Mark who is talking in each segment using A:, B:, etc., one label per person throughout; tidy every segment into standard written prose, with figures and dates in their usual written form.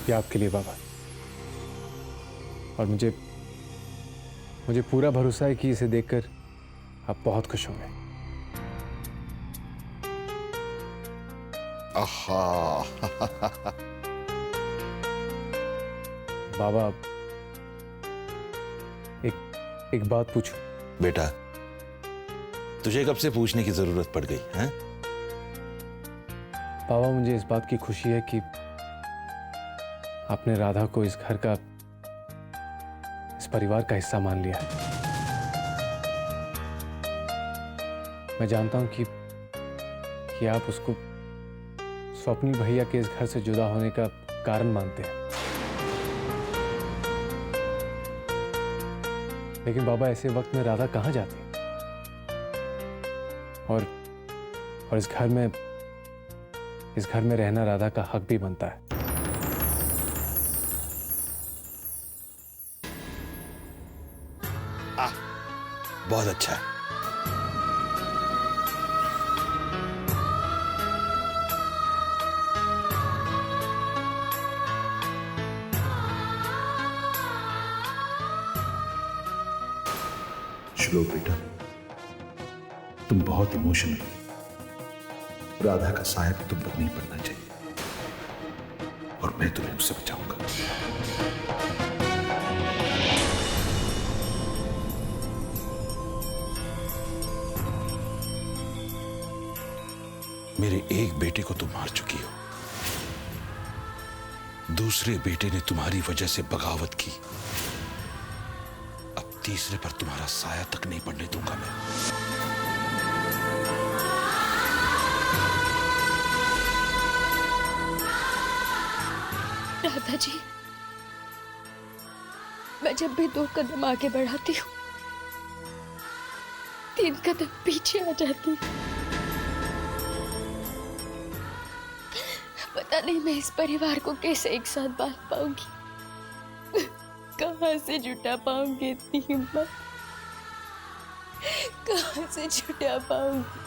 A: ये आपके लिए बाबा। और मुझे पूरा भरोसा है कि इसे देखकर आप बहुत खुश होंगे।
B: आहा
A: बाबा एक बात पूछूं?
B: बेटा, तुझे कब से पूछने की जरूरत पड़ गई है?
A: बाबा मुझे इस बात की खुशी है कि आपने राधा को इस घर का, इस परिवार का हिस्सा मान लिया है। मैं जानता हूं कि आप उसको स्वप्निल भैया के इस घर से जुदा होने का कारण मानते हैं। लेकिन बाबा ऐसे वक्त में राधा कहां जाती? और इस घर में रहना राधा का हक भी बनता है।
B: बहुत अच्छा है। श्लोक बेटा, तुम बहुत इमोशनल हो। राधा का साया भी तुम पर नहीं पड़ना चाहिए, और मैं तुम्हें उससे बचाऊंगा। मेरे एक बेटे को तुम मार चुकी हो, दूसरे बेटे ने तुम्हारी वजह से बगावत की, अब तीसरे पर तुम्हारा साया तक नहीं पड़ने दूंगा मैं।
C: राधा जी, मैं जब भी 2 कदम आगे बढ़ाती हूँ, 3 कदम पीछे आ जाती हूँ। पता नहीं मैं इस परिवार को कैसे एक साथ बांध पाऊंगी, कहाँ से जुटा पाऊंगी इतनी हिम्मत, कहाँ से जुटा पाऊंगी।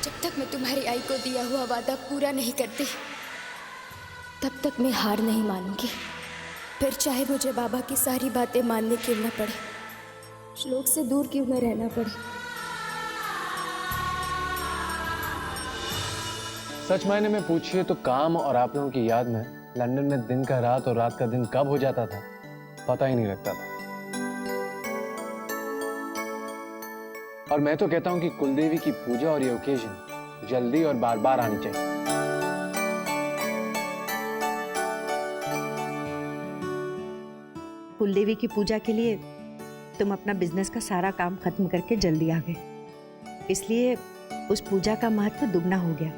C: जब तक मैं तुम्हारी आई को दिया हुआ वादा पूरा नहीं करती, तब तक मैं हार नहीं मानूंगी। फिर चाहे मुझे बाबा की सारी बातें मानने क्यों न पड़े, श्लोक से दूर क्यों न रहना पड़े।
A: सच मायने में पूछिए तो काम और आप लोगों की याद में लंदन में दिन का रात और रात का दिन कब हो जाता था पता ही नहीं लगता था। और मैं तो कहता हूं कि कुलदेवी की पूजा और ये ओकेजन जल्दी और बार बार आनी चाहिए।
D: कुलदेवी की पूजा के लिए तुम अपना बिजनेस का सारा काम खत्म करके जल्दी आ गए, इसलिए उस पूजा का महत्व दुगना हो गया।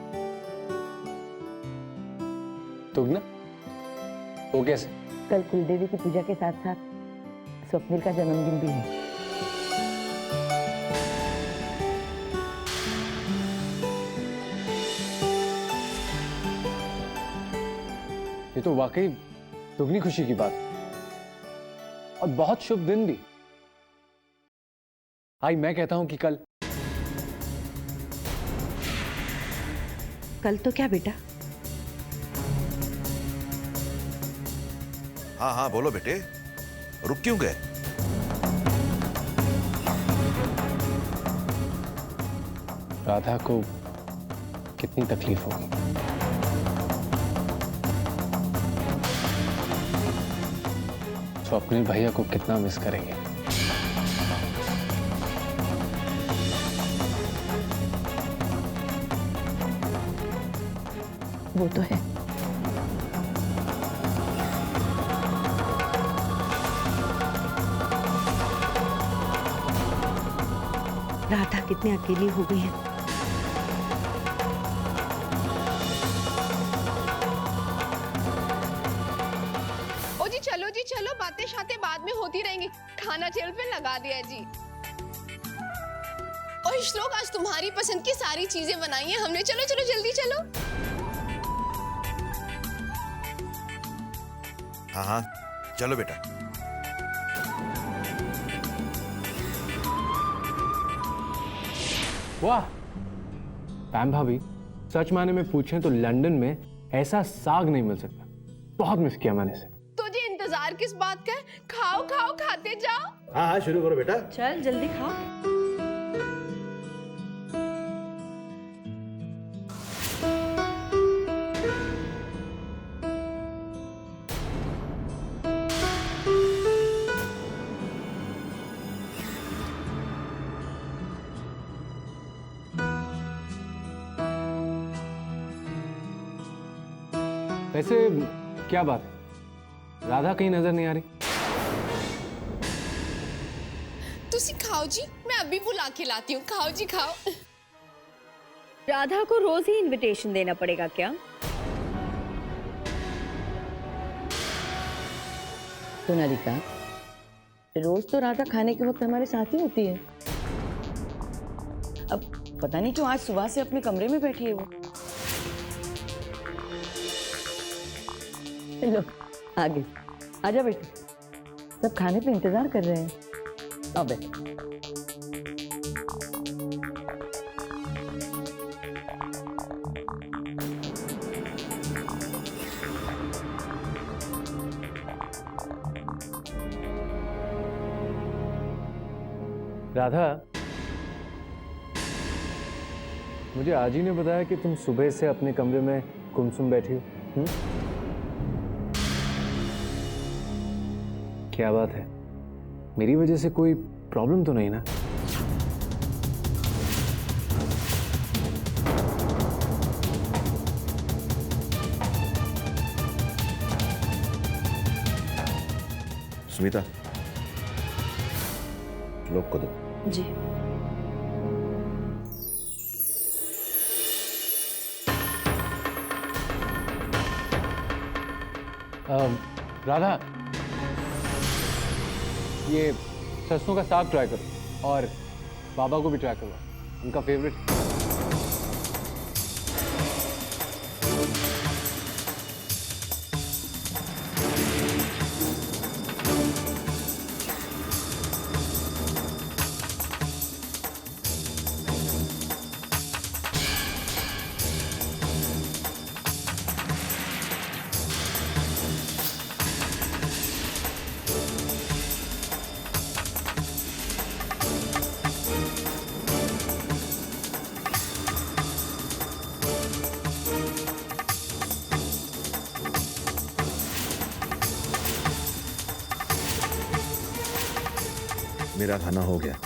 A: दुगना? वो कैसे?
D: कल कुलदेवी की पूजा के साथ साथ स्वप्निल का जन्मदिन भी है।
A: ये तो वाकई दुगनी खुशी की बात, और बहुत शुभ दिन भी। आई मैं कहता हूं कि कल
D: तो क्या बेटा?
B: हाँ हाँ बोलो बेटे, रुक क्यों गए?
A: राधा को कितनी तकलीफ होगी। स्वप्निल भैया को कितना मिस करेंगे।
D: वो तो है। राधा कितनी अकेली हो गई है।
E: ओ जी चलो, बातें शातें बाद में होती रहेंगी। खाना टेबल पे लगा दिया जी। और श्लोक आज तुम्हारी पसंद की सारी चीजें बनाई हैं हमने। चलो चलो जल्दी चलो।
F: हाँ हाँ चलो बेटा।
A: वाह पैम भाभी, सच माने में पूछें तो लंदन में ऐसा साग नहीं मिल सकता। बहुत मिस किया मैंने इसे।
E: तुझे इंतजार किस बात का है? खाओ खाओ खाते जाओ।
B: हाँ हाँ शुरू करो बेटा।
D: चल जल्दी खा।
A: वैसे क्या बात है, राधा कहीं नजर नहीं आ रही?
E: तुसी खाओ जी, मैं अभी बुला के लाती हूँ। खाओ जी खाओ।
G: राधा को रोज ही इनविटेशन देना पड़ेगा क्या?
H: सोनालिका, रोज तो राधा खाने के वक्त हमारे साथ ही होती है। अब पता नहीं क्यों आज सुबह से अपने कमरे में बैठी है वो। लो आगे आजा बेटे, सब खाने पे इंतजार कर रहे हैं। अब
A: राधा, मुझे आज ही ने बताया कि तुम सुबह से अपने कमरे में गुमसुम बैठी हो। क्या बात है, मेरी वजह से कोई प्रॉब्लम तो नहीं ना?
B: सुमिता, लोग को दो।
D: जी।
A: राधा, ये सरसों का साग ट्राई करो और बाबा को भी ट्राई करो, उनका फेवरेट।
B: मेरा खाना हो गया।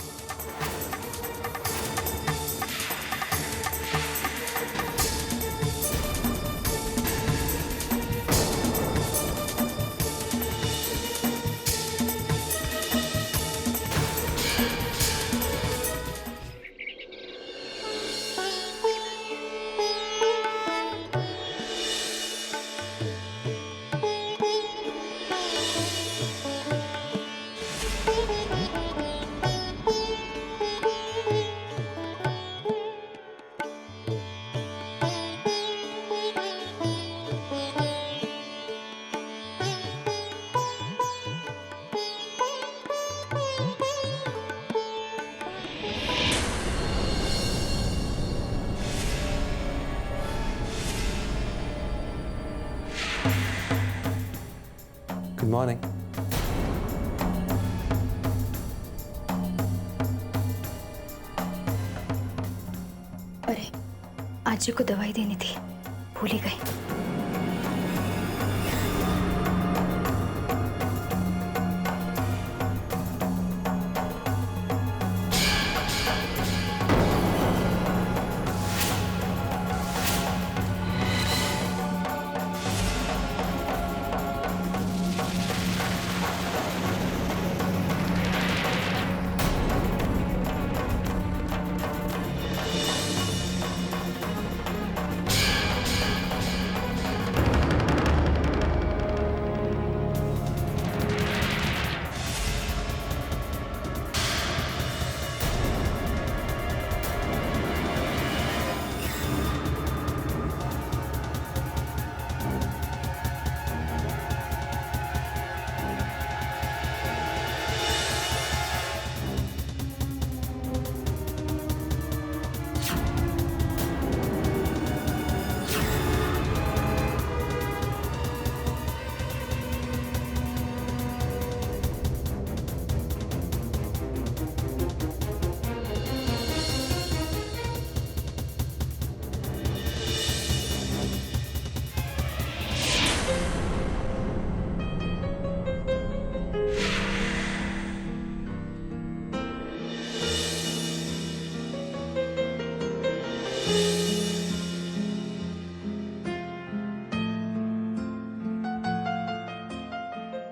A: Good morning.
C: अरे आज जी को दवाई देनी थी, भूल ही गई।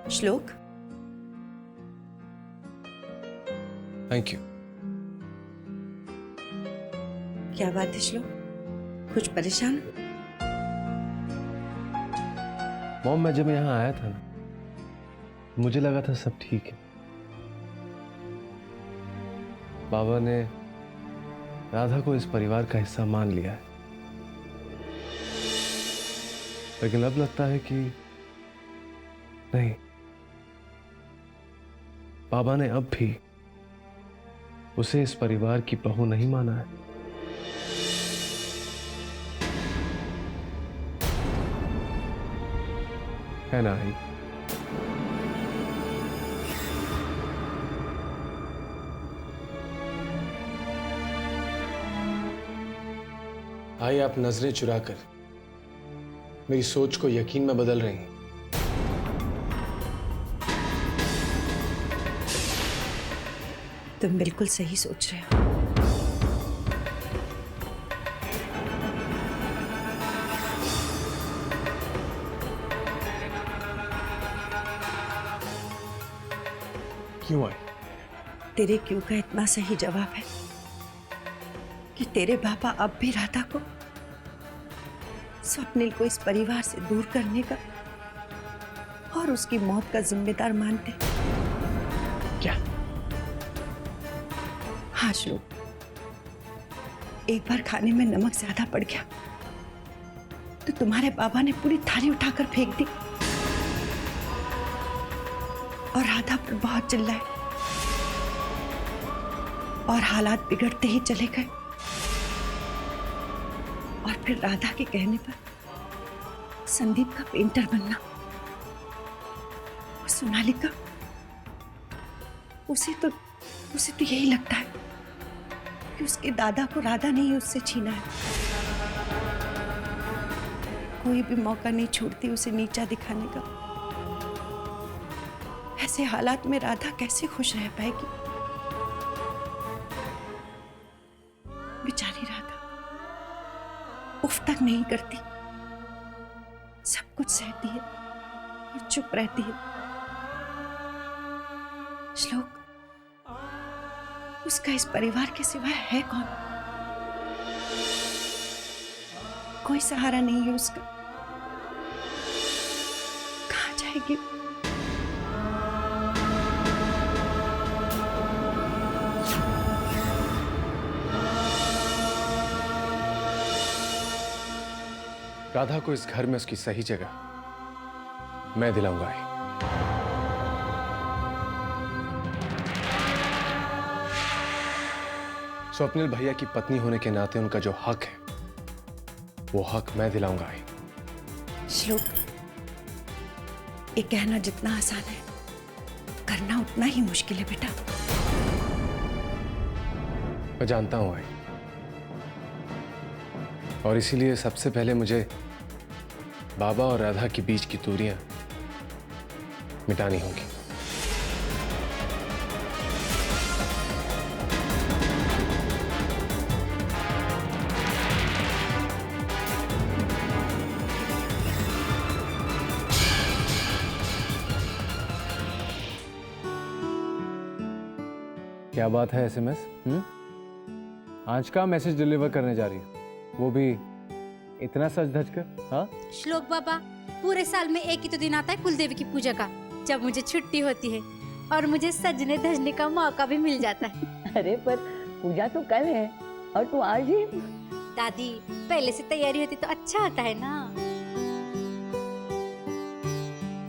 D: श्लोक,
A: थैंक यू।
D: क्या बात है श्लोक? कुछ परेशान हो?
A: मॉम, मैं जब यहाँ आया था ना, मुझे लगा था सब ठीक है। बाबा ने राधा को इस परिवार का हिस्सा मान लिया है, लेकिन अब लगता है कि नहीं, बाबा ने अब भी उसे इस परिवार की बहू नहीं माना है। है ना आई? आई, आप नजरें चुराकर मेरी सोच को यकीन में बदल रही हैं।
D: तुम बिल्कुल सही सोच रहे हो।
A: क्यों आई?
D: तेरे क्यों का इतना सही जवाब है कि तेरे पापा अब भी राधा को, स्वप्निल को इस परिवार से दूर करने का और उसकी मौत का जिम्मेदार मानते।
A: क्या?
D: हाँ श्लोक, एक बार खाने में नमक ज्यादा पड़ गया तो तुम्हारे पापा ने पूरी थाली उठाकर फेंक दी और राधा पर बहुत चिल्लाए और हालात बिगड़ते ही चले गए। और फिर राधा के कहने पर संदीप का पेंटर बनना और सोनालिका, उसे तो यही लगता है कि उसके दादा को राधा ने ही उससे छीना है। कोई भी मौका नहीं छोड़ती उसे नीचा दिखाने का। ऐसे हालात में राधा कैसे खुश रह पाएगी? बेचारी राधा उफ तक नहीं करती, सब कुछ सहती है और चुप रहती है। श्लोक, उसका इस परिवार के सिवाय है कौन? कोई सहारा नहीं है उसका। कहाँ जाएगी?
A: राधा को इस घर में उसकी सही जगह मैं दिलाऊंगा ही। स्वप्निल भैया की पत्नी होने के नाते उनका जो हक है, वो हक मैं दिलाऊंगा ही।
D: श्लोक, ये कहना जितना आसान है, करना उतना ही मुश्किल है बेटा।
A: मैं जानता हूं आई, और इसीलिए सबसे पहले मुझे बाबा और राधा के बीच की दूरियां मिटानी होंगी। क्या बात है एसएमएस? आज का मैसेज डिलीवर करने जा रही है, वो भी इतना सज धज कर? हाँ
I: श्लोक बाबा, पूरे साल में एक ही तो दिन आता है कुलदेवी की पूजा का, जब मुझे छुट्टी होती है और मुझे सजने धजने का मौका भी मिल जाता है।
H: अरे पर पूजा तो कल है और तू आज ही?
I: दादी, पहले से तैयारी होती तो अच्छा होता है ना।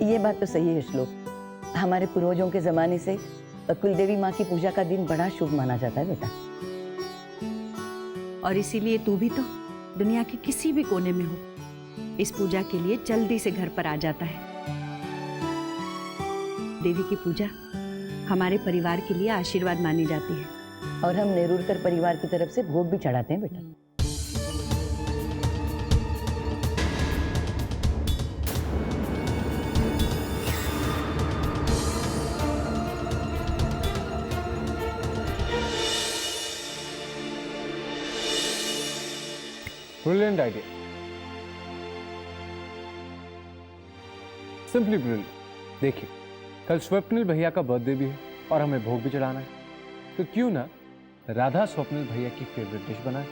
H: ये बात तो सही है श्लोक, हमारे पूर्वजों के जमाने से कुलदेवी माँ की पूजा का दिन बड़ा शुभ माना जाता है बेटा।
D: और इसीलिए तू भी तो दुनिया के किसी भी कोने में हो, इस पूजा के लिए जल्दी से घर पर आ जाता है। देवी की पूजा हमारे परिवार के लिए आशीर्वाद मानी जाती है।
H: और हम नेरूरकर परिवार की तरफ से भोग भी चढ़ाते हैं बेटा।
A: Brilliant idea, simply brilliant. देखिए, कल स्वप्निल भैया का बर्थडे भी है और हमें भोग भी चढ़ाना है, तो क्यों ना राधा स्वप्निल भैया की फेवरेट डिश बनाए।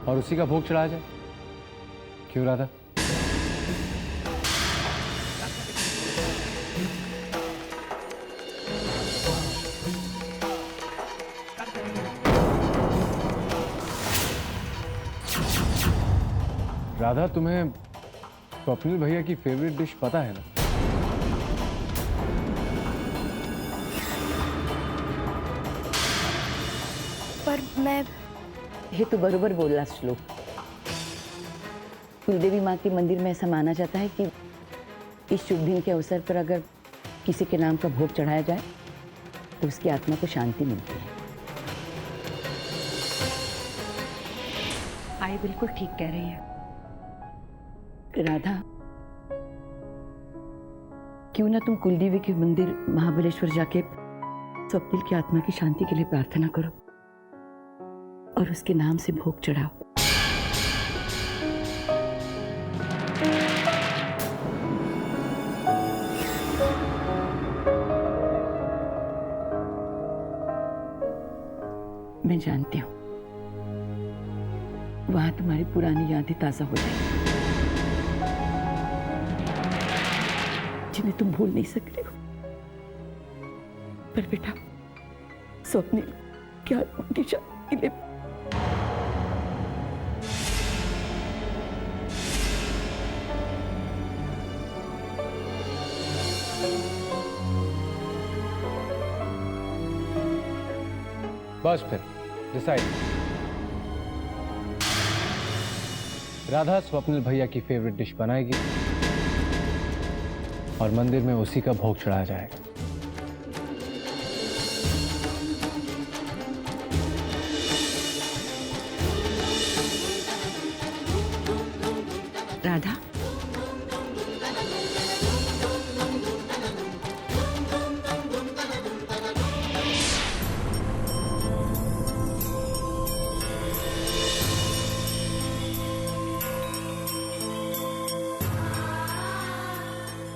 A: और उसी का भोग चढ़ाया जाए। क्यों राधा? राधा, तुम्हें स्वप्निल भैया की फेवरेट डिश पता है ना?
C: पर मैं
H: ये तो बरोबर बोला श्लोक। कुलदेवी माँ के मंदिर में ऐसा माना जाता है कि इस शुभ दिन के अवसर पर अगर किसी के नाम का भोग चढ़ाया जाए तो उसकी आत्मा को शांति मिलती है।
D: आई बिल्कुल ठीक कह रही है।
H: राधा, क्यों ना तुम कुलदेवी के मंदिर महाबलेश्वर जाके स्वप्निल की आत्मा की शांति के लिए प्रार्थना करो और उसके नाम से भोग चढ़ाओ। मैं जानती हूं वहां तुम्हारी पुरानी यादें ताजा हो जाएंगी जिन्हें तुम भूल नहीं सक रहे हो। पर बेटा, स्वप्निल की आत्मा की शांति के लिए
A: बस फिर डिसाइड। राधा स्वप्निल भैया की फेवरेट डिश बनाएगी और मंदिर में उसी का भोग चढ़ाया जाएगा।
D: राधा,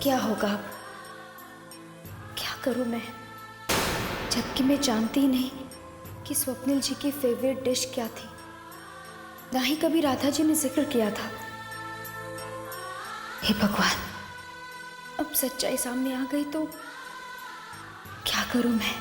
C: क्या होगा अब? क्या करूं मैं, जबकि मैं जानती ही नहीं कि स्वप्निल जी की फेवरेट डिश क्या थी, ना ही कभी राधा जी ने जिक्र किया था। हे भगवान, अब सच्चाई सामने आ गई तो क्या करूं मैं?